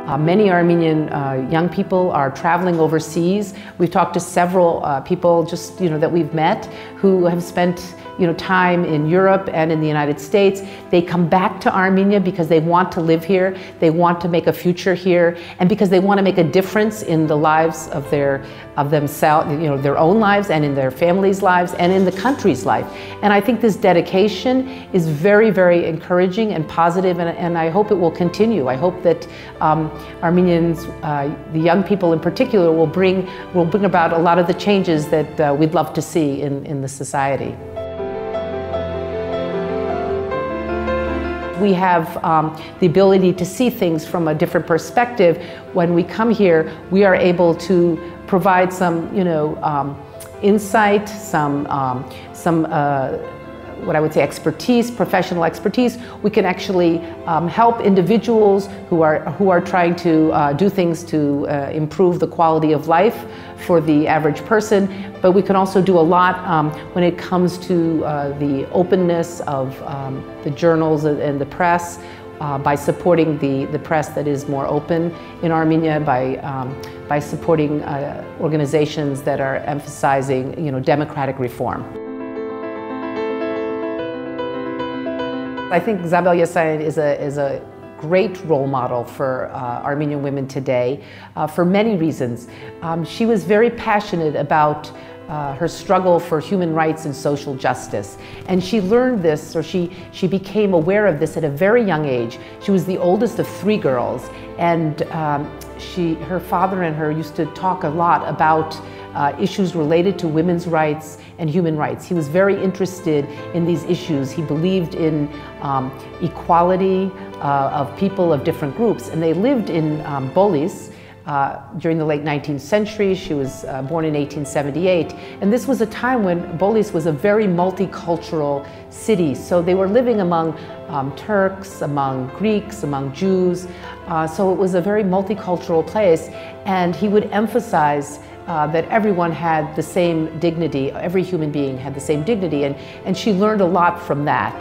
Many Armenian young people are traveling overseas. We've talked to several people just that we've met who have spent time in Europe and in the United States. They come back to Armenia because they want to live here, they want to make a future here, and because they want to make a difference in the lives of themselves, their own lives, and in their families' lives, and in the country's life. And I think this dedication is very, very encouraging and positive, and I hope it will continue. I hope that Armenians, the young people in particular, will bring about a lot of the changes that we'd love to see in the society. We have the ability to see things from a different perspective. When we come here, we are able to provide some, insight, some what I would say expertise, professional expertise. We can actually help individuals who are trying to do things to improve the quality of life for the average person. But we can also do a lot when it comes to the openness of the journals and the press, by supporting the press that is more open in Armenia, by supporting organizations that are emphasizing democratic reform. I think Judith Saryan is a great role model for Armenian women today for many reasons. She was very passionate about her struggle for human rights and social justice. And she learned this, or she became aware of this at a very young age. She was the oldest of 3 girls, and her father and her used to talk a lot about issues related to women's rights and human rights. He was very interested in these issues. He believed in equality of people of different groups, and they lived in Bolis during the late 19th century. She was born in 1878, and this was a time when Bolis was a very multicultural city. So they were living among Turks, among Greeks, among Jews. So it was a very multicultural place, and he would emphasize that everyone had the same dignity, every human being had the same dignity, and she learned a lot from that.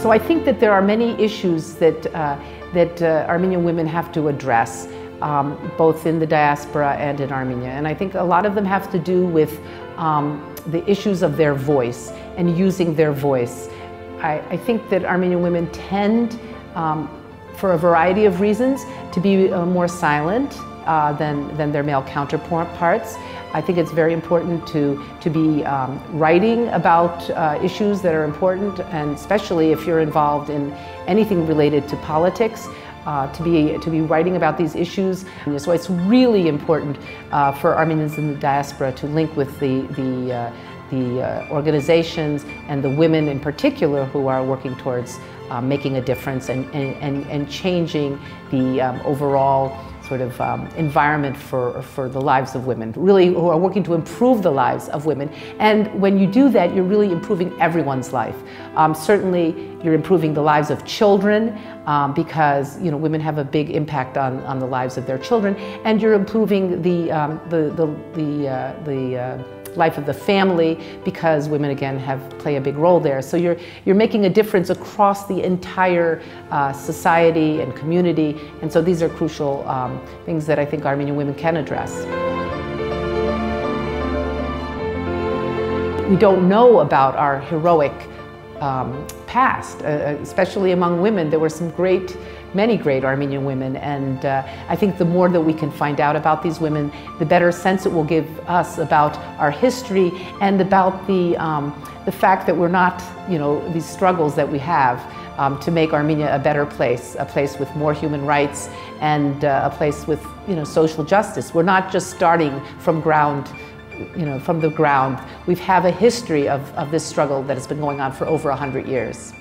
So I think that there are many issues that Armenian women have to address, both in the diaspora and in Armenia. And I think a lot of them have to do with the issues of their voice and using their voice. I think that Armenian women tend, for a variety of reasons, to be more silent than their male counterparts. I think it's very important to be writing about issues that are important, and especially if you're involved in anything related to politics, to be writing about these issues. So it's really important for Armenians in the diaspora to link with the organizations and the women in particular who are working towards making a difference and changing the overall sort of environment for the lives of women, really, who are working to improve the lives of women. And when you do that, you're really improving everyone's life. Certainly, you're improving the lives of children, because women have a big impact on the lives of their children, and you're improving the life of the family, because women again play a big role there. So you're making a difference across the entire society and community, and so these are crucial things that I think Armenian women can address. We don't know about our heroic past, especially among women. There were many great Armenian women, and I think the more that we can find out about these women, the better sense it will give us about our history and about the fact that we're not, these struggles that we have to make Armenia a better place, a place with more human rights, and a place with, social justice. We're not just starting from from the ground. We have a history of this struggle that has been going on for over 100 years.